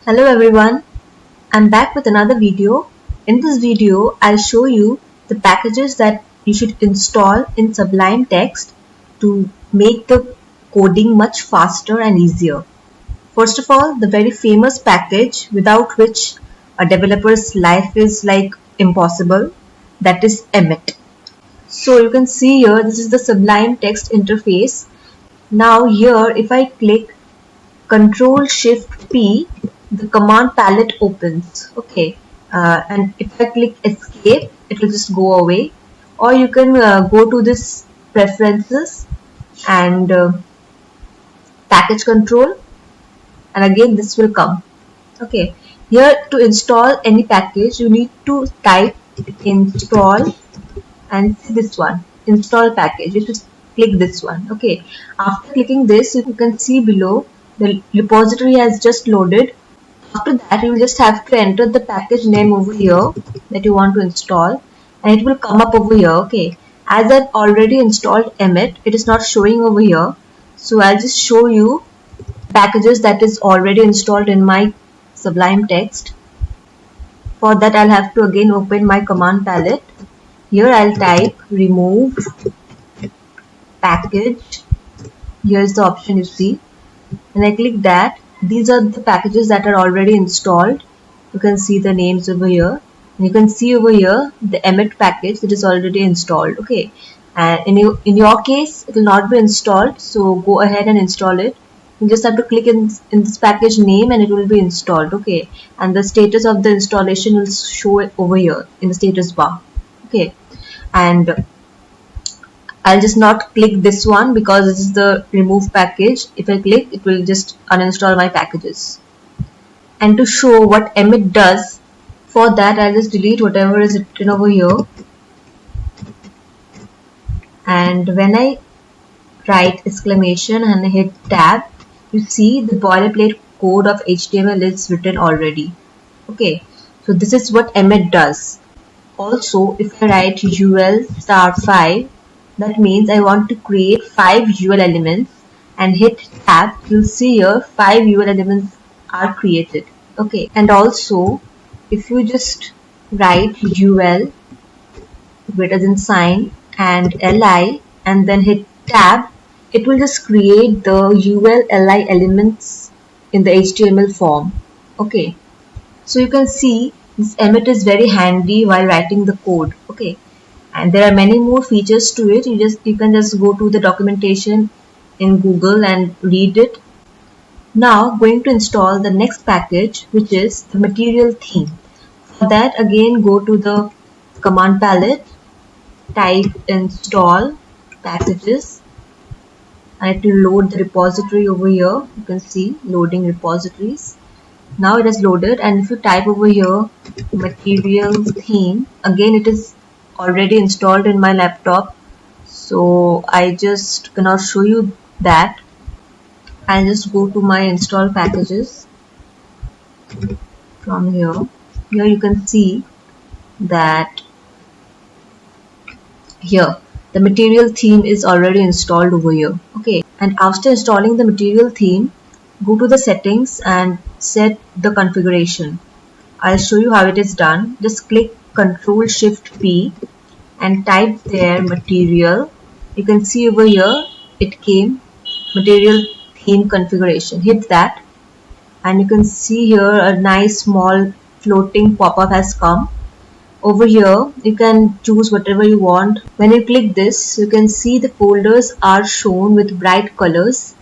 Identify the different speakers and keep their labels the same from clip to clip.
Speaker 1: Hello everyone, I'm back with another video. In this video, I'll show you the packages that you should install in Sublime Text to make the coding much faster and easier. First of all, the very famous package without which a developer's life is like impossible, that is Emmet. So you can see here, this is the Sublime Text interface. Now here, if I click Control Shift P, the command palette opens. Okay, and if I click escape, it will just go away. Or you can go to this preferences and package control, and again this will come. Okay, here to install any package, you need to type install and see this one, install package. You just click this one. Okay, after clicking this, you can see below the repository has just loaded. After that, you will just have to enter the package name over here that you want to install, and it will come up over here. Okay, as I've already installed Emmet, it is not showing over here, so I'll just show you packages that is already installed in my Sublime Text. For that, I'll have to again open my command palette. Here I'll type remove package. Here's the option you see, and I click that. These are the packages that are already installed. You can see the names over here, and you can see over here the Emmet package that is already installed. Okay, and in your case it will not be installed, so go ahead and install it. You just have to click in this package name and it will be installed. Okay, and the status of the installation will show it over here in the status bar. Okay, and I'll just not click this one because this is the remove package. If I click, it will just uninstall my packages. And to show what Emmet does, for that I'll just delete whatever is written over here. And when I write exclamation and I hit tab, you see the boilerplate code of HTML is written already. Okay, so this is what Emmet does. Also, if I write UL star 5, that means I want to create 5 UL elements, and hit tab, you'll see here 5 UL elements are created. Okay, and also if you just write UL greater than sign and LI and then hit tab, it will just create the UL LI elements in the HTML form. Okay, so you can see this Emmet is very handy while writing the code. Okay, and there are many more features to it. You can just go to the documentation in Google and read it. Now going to install the next package, which is the material theme. For that, again go to the command palette, type install packages, and it will load the repository over here. You can see loading repositories. Now it has loaded, and if you type over here material theme, again it is already installed in my laptop, so I just cannot show you that. I'll just go to my install packages from here. Here you can see that here the material theme is already installed over here. Okay, and after installing the material theme, go to the settings and set the configuration. I'll show you how it is done. Just click Control Shift P and type there material. You can see over here it came material theme configuration. Hit that, and you can see here a nice small floating pop-up has come. Over here you can choose whatever you want. When you click this, you can see the folders are shown with bright colors.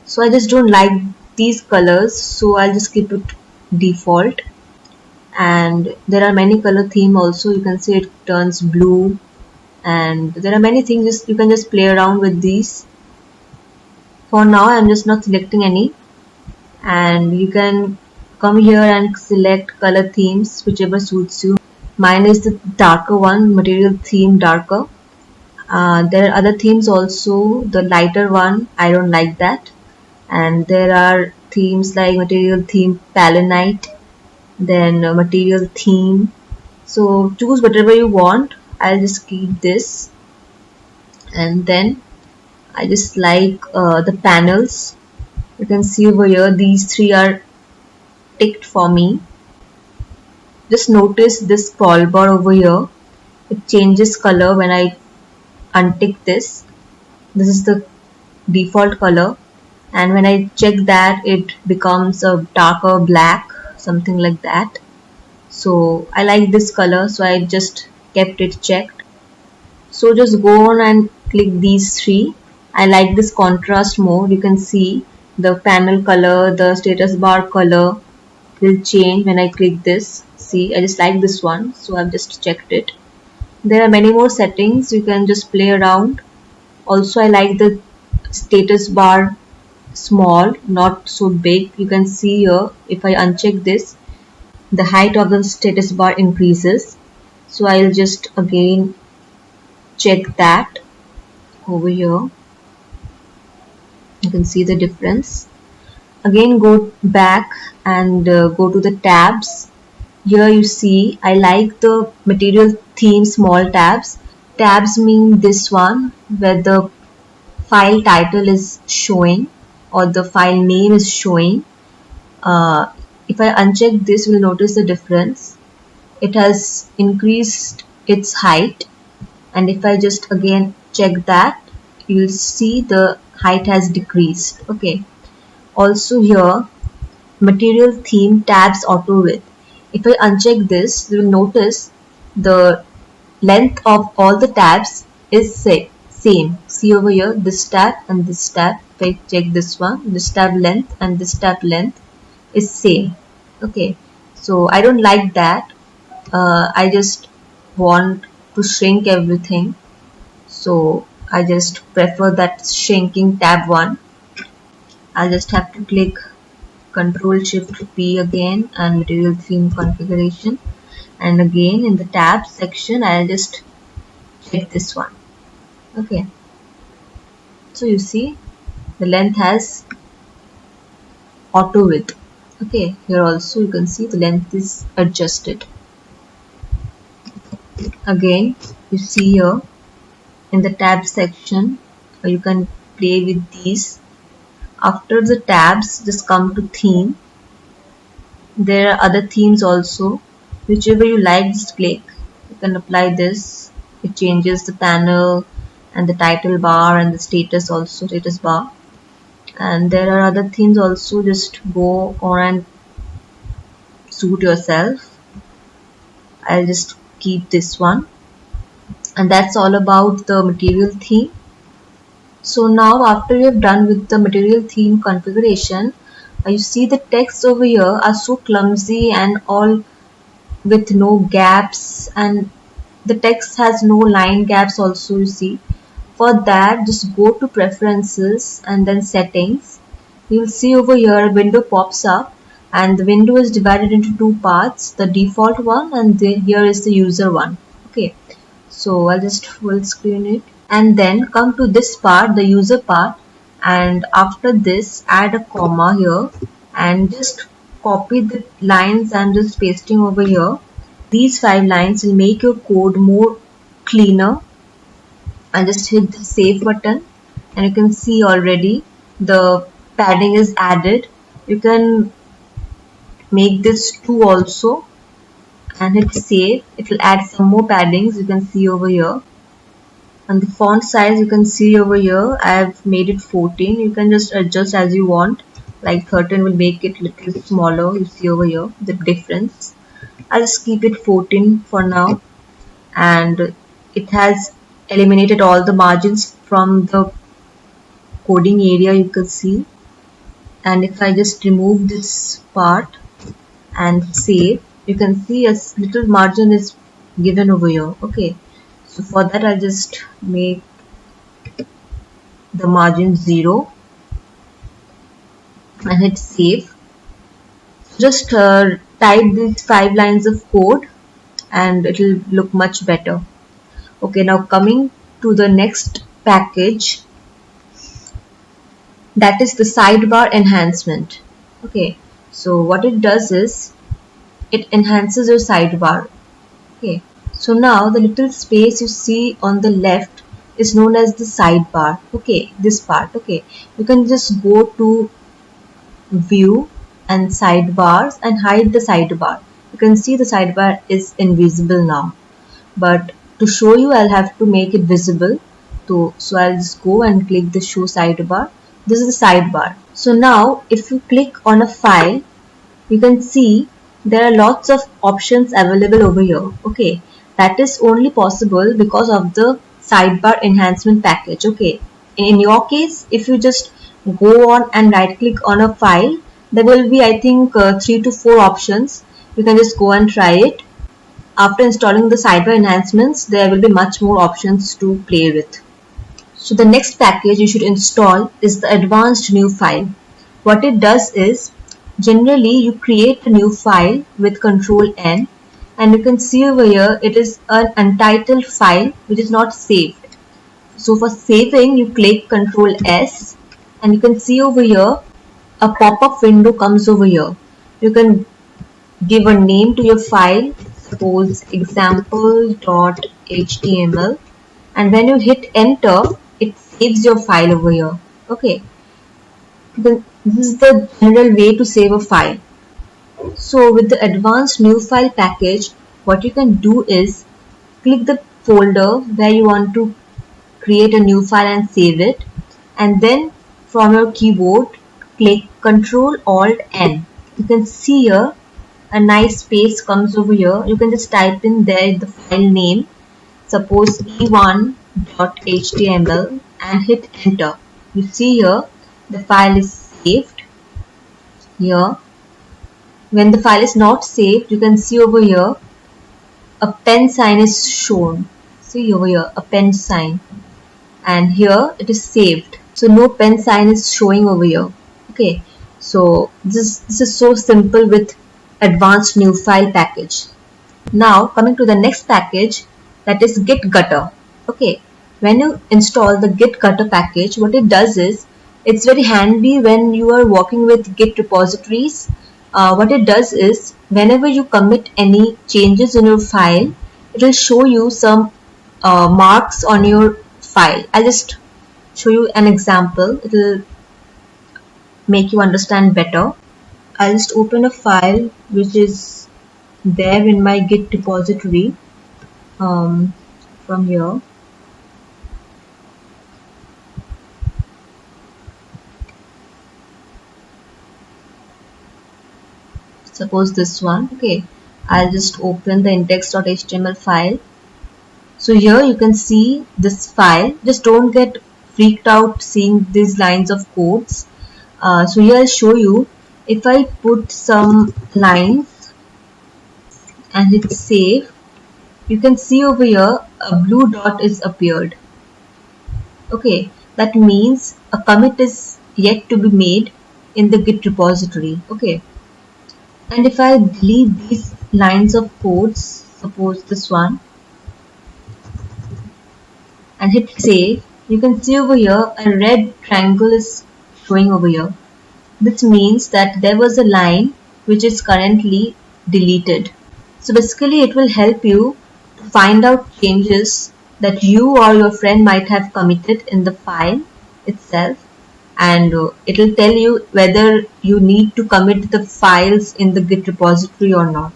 Speaker 1: So I just don't like these colors, so I'll just keep it default. And there are many color theme also. You can see it turns blue, and there are many things you can just play around with these. For now I'm just not selecting any, and you can come here and select color themes whichever suits you. Mine is the darker one, material theme darker. There are other themes also. The lighter one, I don't like that. And there are themes like material theme Palinite, then material theme. So choose whatever you want. I'll just keep this, and then I just like the panels. You can see over here these three are ticked for me. Just notice this scroll bar over here. It changes color when I untick this. This is the default color, and when I check that, it becomes a darker black, something like that. So I like this color, so I just kept it checked. So just go on and click these three. I like this contrast mode. You can see the panel color, the status bar color will change when I click this. See, I just like this one, so I've just checked it. There are many more settings, you can just play around. Also, I like the status bar small, not so big. You can see here, if I uncheck this, the height of the status bar increases. So I'll just again check that over here. You can see the difference. Again, go back and go to the tabs. Here you see I like the material theme small tabs. Tabs mean this one where the file title is showing or the file name is showing. If I uncheck this, you will notice the difference. It has increased its height, and if I just again check that, you will see the height has decreased. Okay. Also here, material theme tabs auto width. If I uncheck this, you will notice the length of all the tabs is same. See over here, this tab and this tab. If I check this one, this tab length and this tab length is same. Okay, so I don't like that. I just want to shrink everything. So I just prefer that shrinking tab one. I'll just have to click Ctrl Shift P again and material theme configuration, and again in the tab section I'll just check this one. Okay, so you see the length has auto width. Okay, here also you can see the length is adjusted. Again you see here in the tab section you can play with these. After the tabs, just come to theme. There are other themes also. Whichever you like, just click. You can apply this. It changes the panel and the title bar and the status also, status bar. And there are other themes also. Just go on and suit yourself. I'll just keep this one. And that's all about the material theme. So now after you have done with the material theme configuration, you see the text over here are so clumsy and all with no gaps, and the text has no line gaps also, you see. For that, just go to preferences and then settings. You will see over here a window pops up, and the window is divided into two parts, the default one and here is the user one. Okay, so I'll just full screen it. And then come to this part, the user part, and after this add a comma here and just copy the lines I'm just pasting over here. These 5 lines will make your code more cleaner, and just hit the save button and you can see already the padding is added. You can make this 2 also and hit save. It will add some more paddings, you can see over here. And the font size you can see over here, I have made it 14. You can just adjust as you want. Like 13 will make it little smaller. You see over here the difference. I'll just keep it 14 for now. And it has eliminated all the margins from the coding area, you can see. And if I just remove this part and save, you can see a little margin is given over here. Okay. So for that I'll just make the margin 0 and hit save. Just type these 5 lines of code and it will look much better. Okay, now coming to the next package, that is the sidebar enhancement. Okay, so what it does is it enhances your sidebar. Okay. So now the little space you see on the left is known as the sidebar. Okay, this part. Okay, you can just go to view and sidebars and hide the sidebar. You can see the sidebar is invisible now, but to show you I'll have to make it visible. So I'll just go and click the show sidebar. This is the sidebar. So now if you click on a file, you can see there are lots of options available over here. Okay, that is only possible because of the sidebar enhancement package. Okay, in your case, if you just go on and right click on a file, there will be, I think, 3 to 4 options. You can just go and try it. After installing the sidebar enhancements, there will be much more options to play with. So the next package you should install is the advanced new file. What it does is, generally you create a new file with Control N, and you can see over here it is an untitled file which is not saved. So for saving, you click Control S, and you can see over here a pop-up window comes over here. You can give a name to your file, suppose example.html, and when you hit enter, it saves your file over here. Okay, this is the general way to save a file. So with the advanced new file package, what you can do is click the folder where you want to create a new file and save it, and then from your keyboard click Ctrl Alt N. You can see here a nice space comes over here. You can just type in there the file name, suppose e1.html, and hit enter. You see here the file is saved. Here, when the file is not saved, you can see over here a pen sign is shown. See over here a pen sign, and here it is saved. So no pen sign is showing over here. Okay, so this is so simple with advanced new file package. Now coming to the next package, that is Git Gutter. Okay, when you install the Git Gutter package, what it does is, it's very handy when you are working with Git repositories. What it does is, whenever you commit any changes in your file, it will show you some marks on your file. I'll just show you an example. It will make you understand better. I'll just open a file which is there in my Git repository from here. Suppose this one. Okay, I'll just open the index.html file. So here you can see this file. Just don't get freaked out seeing these lines of codes. So here I'll show you. If I put some lines and hit save, you can see over here a blue dot is appeared. Okay, that means a commit is yet to be made in the Git repository. Okay, and if I delete these lines of codes, suppose this one, and hit save, you can see over here a red triangle is showing over here. This means that there was a line which is currently deleted. So basically it will help you to find out changes that you or your friend might have committed in the file itself, and it will tell you whether you need to commit the files in the Git repository or not.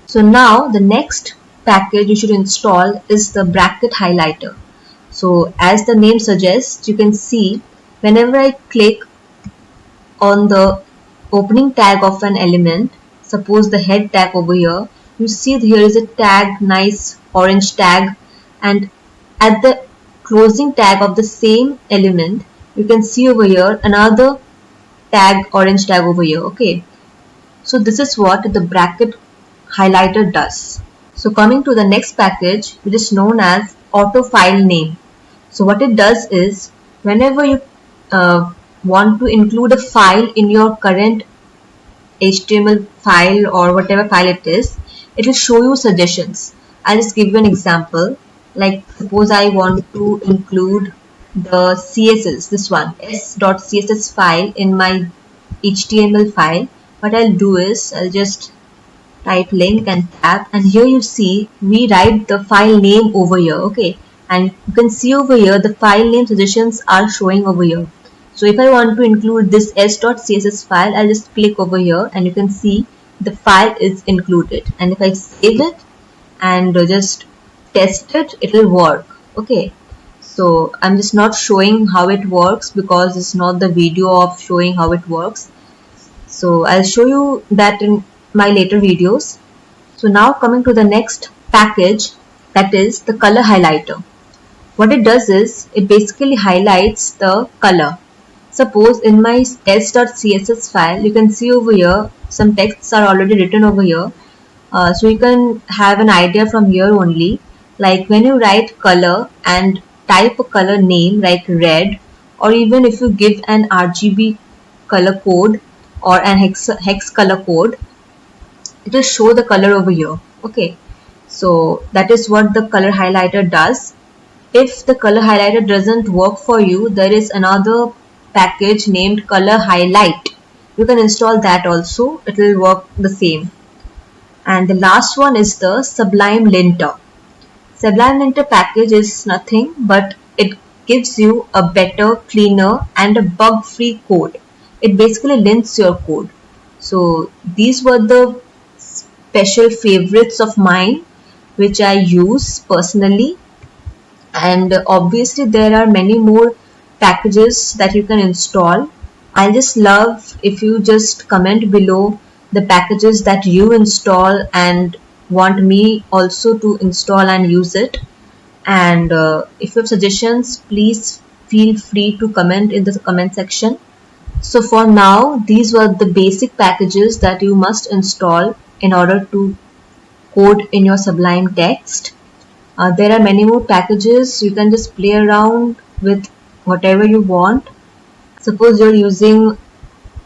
Speaker 1: So now the next package you should install is the bracket highlighter. So as the name suggests, you can see whenever I click on the opening tag of an element, suppose the head tag over here, you see here is a tag, nice orange tag, and at the closing tag of the same element, you can see over here another tag, orange tag over here. Okay, so this is what the bracket highlighter does. So coming to the next package, which is known as auto file name. So what it does is, whenever you want to include a file in your current HTML file or whatever file it is, it will show you suggestions. I'll just give you an example. Like suppose I want to include the CSS, this one, s.css file in my HTML file. What I'll do is, I'll just type link and tab, and here you see we write the file name over here. Okay, and you can see over here the file name suggestions are showing over here. So if I want to include this s.css file, I'll just click over here and you can see the file is included. And if I save it and just test it, it will work. Okay. So I'm just not showing how it works because it's not the video of showing how it works. So I'll show you that in my later videos. So now coming to the next package, that is the color highlighter. What it does is it basically highlights the color. Suppose in my s.css file, you can see over here some texts are already written over here. So you can have an idea from here only. Like when you write color and type a color name like red, or even if you give an RGB color code or an hex color code, it will show the color over here. Okay, so that is what the color highlighter does. If the color highlighter doesn't work for you, there is another package named color highlight. You can install that also, it will work the same. And the last one is the Sublime Linter. Sublime Linter package is nothing but it gives you a better, cleaner and a bug-free code. It basically lints your code. So these were the special favorites of mine which I use personally, and obviously there are many more packages that you can install. I just love if you just comment below the packages that you install and want me also to install and use it. And if you have suggestions, please feel free to comment in the comment section. So for now, these were the basic packages that you must install in order to code in your Sublime Text. There are many more packages. You can just play around with whatever you want. Suppose you're using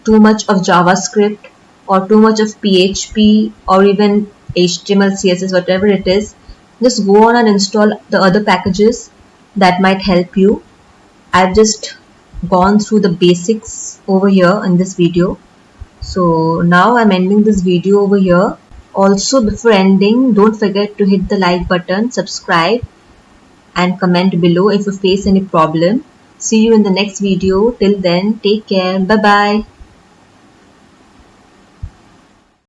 Speaker 1: too much of JavaScript or too much of PHP or even HTML, CSS, whatever it is, just go on and install the other packages that might help you. I've just gone through the basics over here in this video. So now I'm ending this video over here. Also, before ending, don't forget to hit the like button, subscribe and comment below if you face any problem. See you in the next video. Till then, take care. Bye bye.